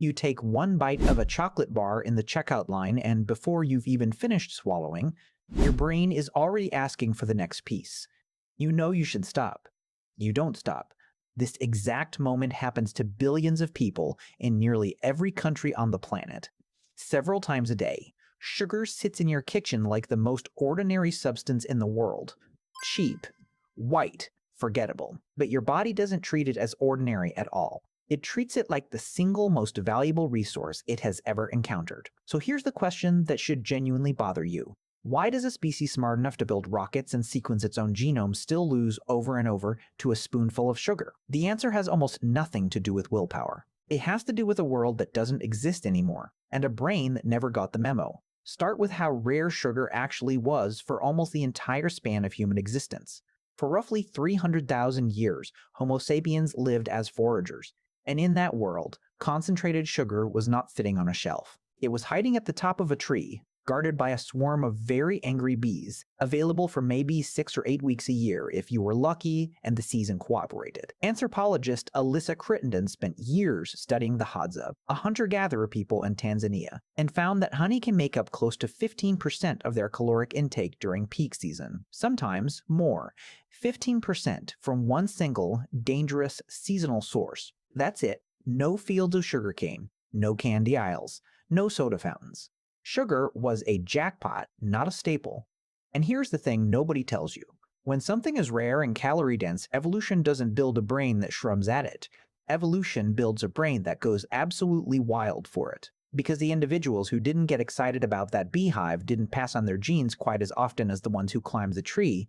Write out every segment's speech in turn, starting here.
You take one bite of a chocolate bar in the checkout line, and before you've even finished swallowing, your brain is already asking for the next piece. You know you should stop. You don't stop. This exact moment happens to billions of people in nearly every country on the planet. Several times a day, sugar sits in your kitchen like the most ordinary substance in the world. Cheap, white, forgettable. But your body doesn't treat it as ordinary at all. It treats it like the single most valuable resource it has ever encountered. So here's the question that should genuinely bother you. Why does a species smart enough to build rockets and sequence its own genome still lose over and over to a spoonful of sugar? The answer has almost nothing to do with willpower. It has to do with a world that doesn't exist anymore, and a brain that never got the memo. Start with how rare sugar actually was for almost the entire span of human existence. For roughly 300,000 years, Homo sapiens lived as foragers, and in that world, concentrated sugar was not sitting on a shelf. It was hiding at the top of a tree, guarded by a swarm of very angry bees, available for maybe 6 or 8 weeks a year if you were lucky and the season cooperated. Anthropologist Alyssa Crittenden spent years studying the Hadza, a hunter-gatherer people in Tanzania, and found that honey can make up close to 15% of their caloric intake during peak season, sometimes more. 15% from one single, dangerous, seasonal source. That's it. No fields of sugarcane, no candy aisles, no soda fountains. Sugar was a jackpot, not a staple. And here's the thing nobody tells you. When something is rare and calorie-dense, evolution doesn't build a brain that shrubs at it. Evolution builds a brain that goes absolutely wild for it. Because the individuals who didn't get excited about that beehive didn't pass on their genes quite as often as the ones who climbed the tree,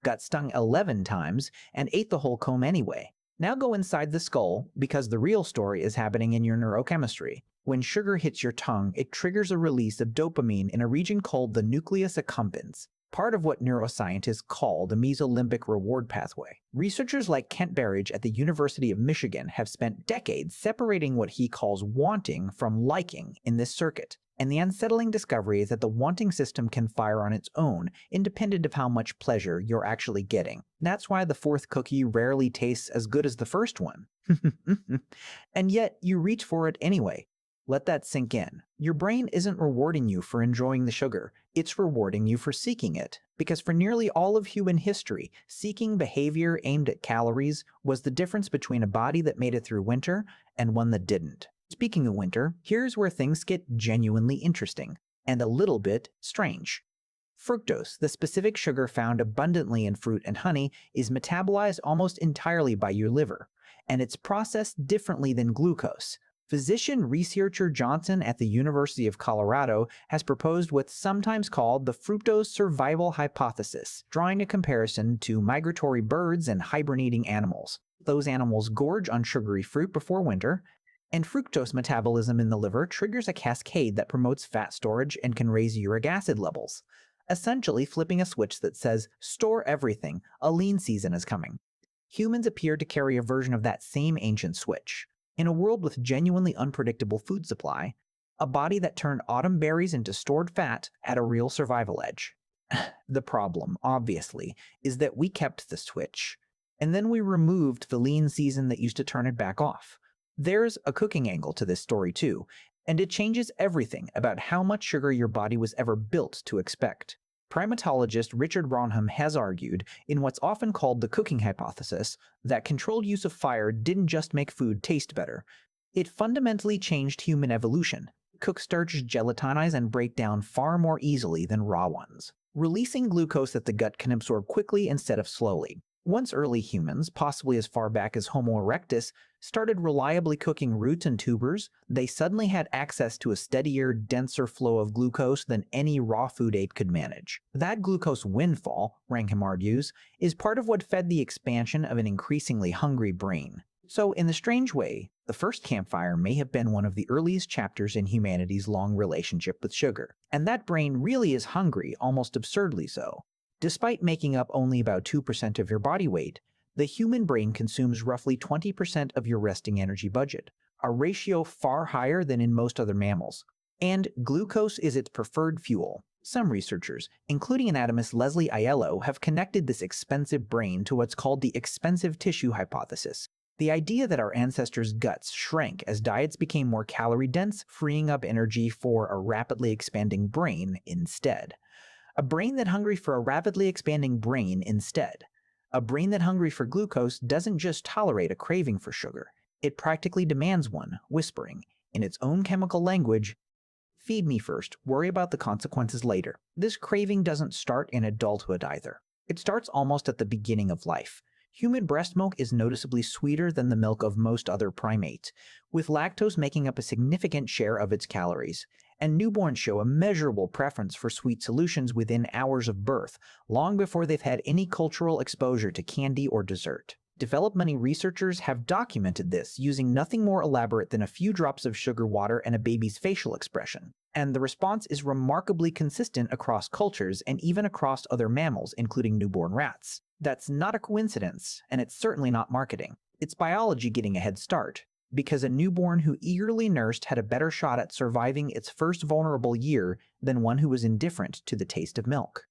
got stung 11 times, and ate the whole comb anyway. Now go inside the skull, because the real story is happening in your neurochemistry. When sugar hits your tongue, it triggers a release of dopamine in a region called the nucleus accumbens, part of what neuroscientists call the mesolimbic reward pathway. Researchers like Kent Berridge at the University of Michigan have spent decades separating what he calls wanting from liking in this circuit. And the unsettling discovery is that the wanting system can fire on its own, independent of how much pleasure you're actually getting. That's why the fourth cookie rarely tastes as good as the first one. And yet, you reach for it anyway. Let that sink in. Your brain isn't rewarding you for enjoying the sugar. It's rewarding you for seeking it. Because for nearly all of human history, seeking behavior aimed at calories was the difference between a body that made it through winter and one that didn't. Speaking of winter, here's where things get genuinely interesting, and a little bit strange. Fructose, the specific sugar found abundantly in fruit and honey, is metabolized almost entirely by your liver, and it's processed differently than glucose. Physician researcher Johnson at the University of Colorado has proposed what's sometimes called the fructose survival hypothesis, drawing a comparison to migratory birds and hibernating animals. Those animals gorge on sugary fruit before winter, and fructose metabolism in the liver triggers a cascade that promotes fat storage and can raise uric acid levels, essentially flipping a switch that says, store everything, a lean season is coming. Humans appear to carry a version of that same ancient switch. In a world with genuinely unpredictable food supply, a body that turned autumn berries into stored fat had a real survival edge. The problem, obviously, is that we kept the switch, and then we removed the lean season that used to turn it back off. There's a cooking angle to this story too, and it changes everything about how much sugar your body was ever built to expect. Primatologist Richard Ronham has argued, in what's often called the cooking hypothesis, that controlled use of fire didn't just make food taste better. It fundamentally changed human evolution. Cooked starches gelatinize and break down far more easily than raw ones, releasing glucose that the gut can absorb quickly instead of slowly. Once early humans, possibly as far back as Homo erectus, started reliably cooking roots and tubers, they suddenly had access to a steadier, denser flow of glucose than any raw food ape could manage. That glucose windfall, Rankin argues, is part of what fed the expansion of an increasingly hungry brain. So, in the strange way, the first campfire may have been one of the earliest chapters in humanity's long relationship with sugar. And that brain really is hungry, almost absurdly so. Despite making up only about 2% of your body weight, the human brain consumes roughly 20% of your resting energy budget, a ratio far higher than in most other mammals. And glucose is its preferred fuel. Some researchers, including anatomist Leslie Aiello, have connected this expensive brain to what's called the expensive tissue hypothesis, The idea that our ancestors' guts shrank as diets became more calorie-dense, freeing up energy for a rapidly expanding brain instead. A brain that hungry for a rapidly expanding brain instead. A brain that hungry for glucose doesn't just tolerate a craving for sugar. It practically demands one, whispering, in its own chemical language, "Feed me first, worry about the consequences later." This craving doesn't start in adulthood either. It starts almost at the beginning of life. Human breast milk is noticeably sweeter than the milk of most other primates, with lactose making up a significant share of its calories. And newborns show a measurable preference for sweet solutions within hours of birth, long before they've had any cultural exposure to candy or dessert. Developmental researchers have documented this using nothing more elaborate than a few drops of sugar water and a baby's facial expression. And the response is remarkably consistent across cultures and even across other mammals, including newborn rats. That's not a coincidence, and it's certainly not marketing. It's biology getting a head start, because a newborn who eagerly nursed had a better shot at surviving its first vulnerable year than one who was indifferent to the taste of milk.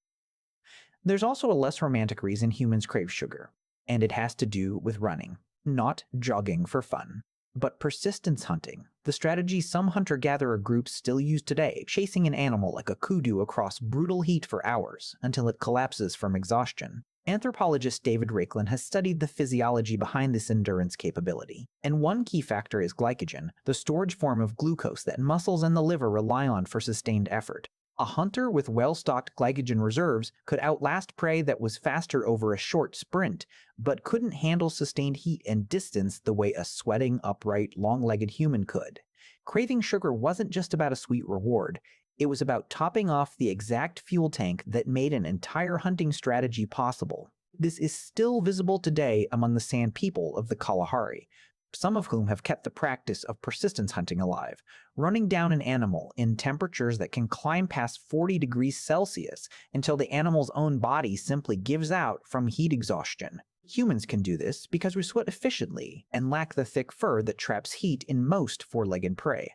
There's also a less romantic reason humans crave sugar, and it has to do with running, not jogging for fun, but persistence hunting, the strategy some hunter-gatherer groups still use today, chasing an animal like a kudu across brutal heat for hours until it collapses from exhaustion. Anthropologist David Raiklin has studied the physiology behind this endurance capability, and one key factor is glycogen, the storage form of glucose that muscles and the liver rely on for sustained effort. A hunter with well-stocked glycogen reserves could outlast prey that was faster over a short sprint, but couldn't handle sustained heat and distance the way a sweating, upright, long-legged human could. Craving sugar wasn't just about a sweet reward. It was about topping off the exact fuel tank that made an entire hunting strategy possible. This is still visible today among the San people of the Kalahari, some of whom have kept the practice of persistence hunting alive, running down an animal in temperatures that can climb past 40 degrees Celsius until the animal's own body simply gives out from heat exhaustion. Humans can do this because we sweat efficiently and lack the thick fur that traps heat in most four-legged prey.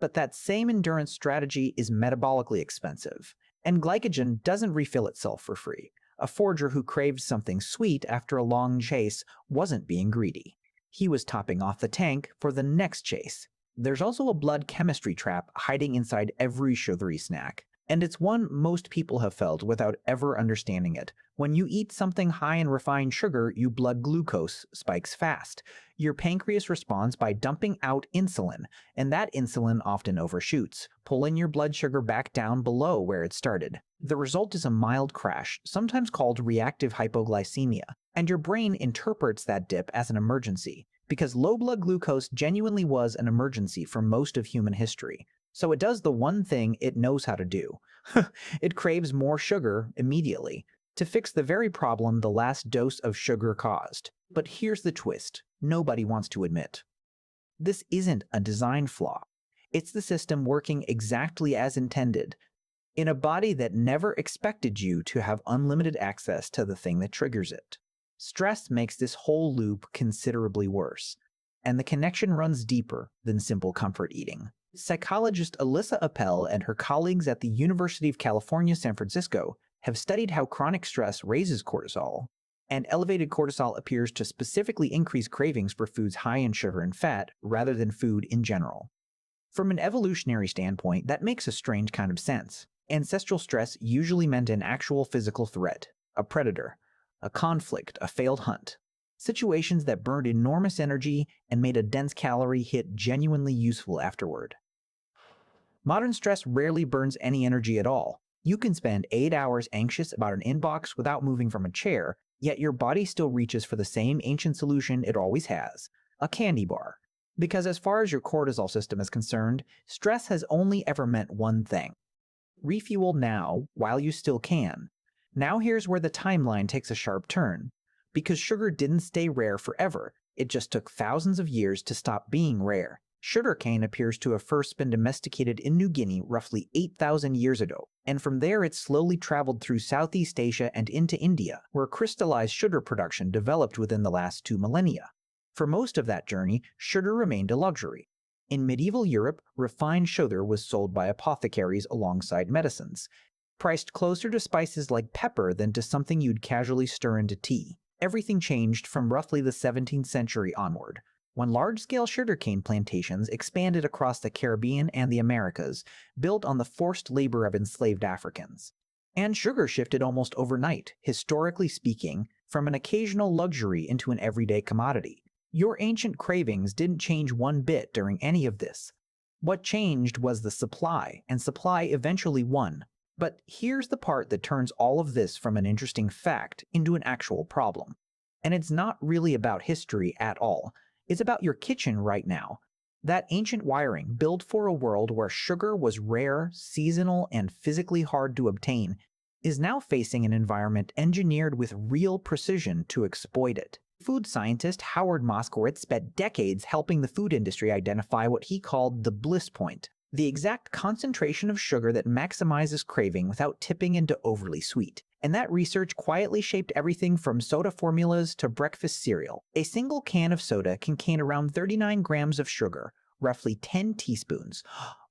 But that same endurance strategy is metabolically expensive, and glycogen doesn't refill itself for free. A forager who craved something sweet after a long chase wasn't being greedy. He was topping off the tank for the next chase. There's also a blood chemistry trap hiding inside every sugary snack, and it's one most people have felt without ever understanding it. When you eat something high in refined sugar, your blood glucose spikes fast. Your pancreas responds by dumping out insulin, and that insulin often overshoots, pulling your blood sugar back down below where it started. The result is a mild crash, sometimes called reactive hypoglycemia, and your brain interprets that dip as an emergency, because low blood glucose genuinely was an emergency for most of human history. So it does the one thing it knows how to do. It craves more sugar immediately, to fix the very problem the last dose of sugar caused. But here's the twist nobody wants to admit. This isn't a design flaw. It's the system working exactly as intended, in a body that never expected you to have unlimited access to the thing that triggers it. Stress makes this whole loop considerably worse, and the connection runs deeper than simple comfort eating. Psychologist Alyssa Appel and her colleagues at the University of California, San Francisco have studied how chronic stress raises cortisol, and elevated cortisol appears to specifically increase cravings for foods high in sugar and fat rather than food in general. From an evolutionary standpoint, that makes a strange kind of sense. Ancestral stress usually meant an actual physical threat, a predator, a conflict, a failed hunt. Situations that burned enormous energy and made a dense calorie hit genuinely useful afterward. Modern stress rarely burns any energy at all. You can spend 8 hours anxious about an inbox without moving from a chair, yet your body still reaches for the same ancient solution it always has, a candy bar. Because as far as your cortisol system is concerned, stress has only ever meant one thing: refuel now while you still can. Now here's where the timeline takes a sharp turn. Because sugar didn't stay rare forever, it just took thousands of years to stop being rare. Sugarcane appears to have first been domesticated in New Guinea roughly 8,000 years ago, and from there it slowly traveled through Southeast Asia and into India, where crystallized sugar production developed within the last 2 millennia. For most of that journey, sugar remained a luxury. In medieval Europe, refined sugar was sold by apothecaries alongside medicines, priced closer to spices like pepper than to something you'd casually stir into tea. everything changed from roughly the 17th century onward, when large-scale sugarcane plantations expanded across the Caribbean and the Americas, built on the forced labor of enslaved Africans. And sugar shifted almost overnight, historically speaking, from an occasional luxury into an everyday commodity. Your ancient cravings didn't change one bit during any of this. What changed was the supply, and supply eventually won. But here's the part that turns all of this from an interesting fact into an actual problem. And it's not really about history at all. It's about your kitchen right now. That ancient wiring, built for a world where sugar was rare, seasonal, and physically hard to obtain, is now facing an environment engineered with real precision to exploit it. Food scientist Howard Moskowitz spent decades helping the food industry identify what he called the bliss point, the exact concentration of sugar that maximizes craving without tipping into overly sweet. And that research quietly shaped everything from soda formulas to breakfast cereal. A single can of soda can contain around 39 grams of sugar, roughly 10 teaspoons,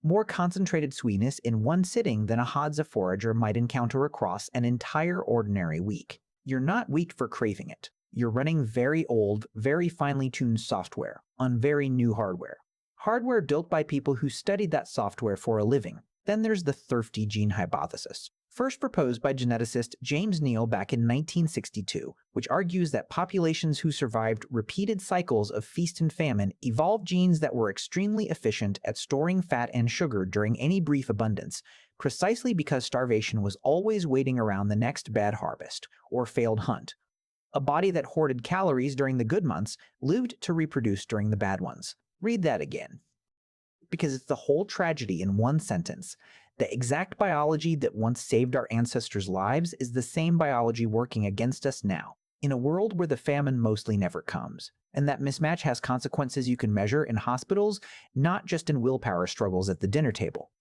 more concentrated sweetness in one sitting than a Hadza forager might encounter across an entire ordinary week. You're not weak for craving it. You're running very old, very finely tuned software on very new hardware. Hardware built by people who studied that software for a living. Then there's the thirsty gene hypothesis, first proposed by geneticist James Neal back in 1962, which argues that populations who survived repeated cycles of feast and famine evolved genes that were extremely efficient at storing fat and sugar during any brief abundance, precisely because starvation was always waiting around the next bad harvest or failed hunt. A body that hoarded calories during the good months lived to reproduce during the bad ones. Read that again. Because it's the whole tragedy in one sentence. The exact biology that once saved our ancestors' lives is the same biology working against us now, in a world where the famine mostly never comes. And that mismatch has consequences you can measure in hospitals, not just in willpower struggles at the dinner table.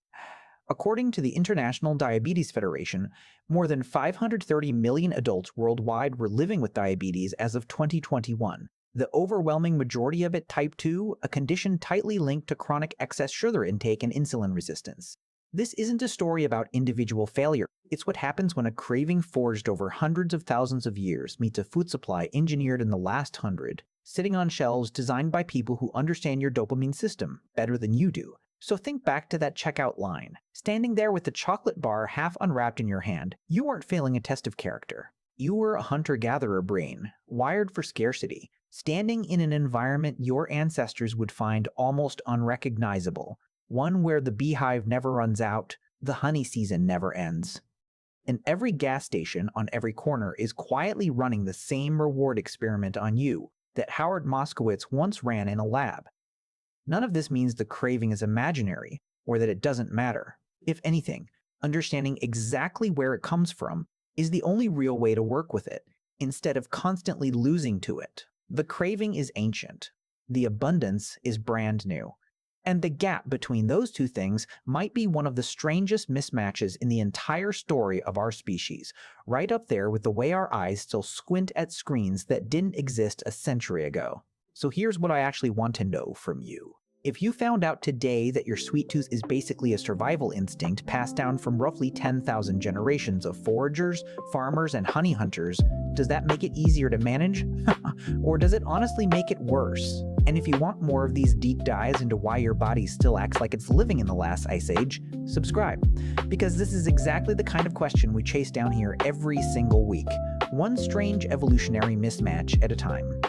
According to the International Diabetes Federation, more than 530 million adults worldwide were living with diabetes as of 2021. The overwhelming majority of it type 2, a condition tightly linked to chronic excess sugar intake and insulin resistance. This isn't a story about individual failure. It's what happens when a craving forged over hundreds of thousands of years meets a food supply engineered in the last 100, sitting on shelves designed by people who understand your dopamine system better than you do. So think back to that checkout line. Standing there with the chocolate bar half unwrapped in your hand, you weren't failing a test of character. You were a hunter-gatherer brain, wired for scarcity, standing in an environment your ancestors would find almost unrecognizable, one where the beehive never runs out, the honey season never ends. And every gas station on every corner is quietly running the same reward experiment on you that Howard Moskowitz once ran in a lab. None of this means the craving is imaginary, or that it doesn't matter. If anything, understanding exactly where it comes from is the only real way to work with it, instead of constantly losing to it. The craving is ancient. The abundance is brand new. And the gap between those two things might be one of the strangest mismatches in the entire story of our species, right up there with the way our eyes still squint at screens that didn't exist a century ago. So here's what I actually want to know from you. If you found out today that your sweet tooth is basically a survival instinct passed down from roughly 10,000 generations of foragers, farmers, and honey hunters, does that make it easier to manage? Or does it honestly make it worse? And if you want more of these deep dives into why your body still acts like it's living in the last ice age, subscribe. Because this is exactly the kind of question we chase down here every single week, one strange evolutionary mismatch at a time.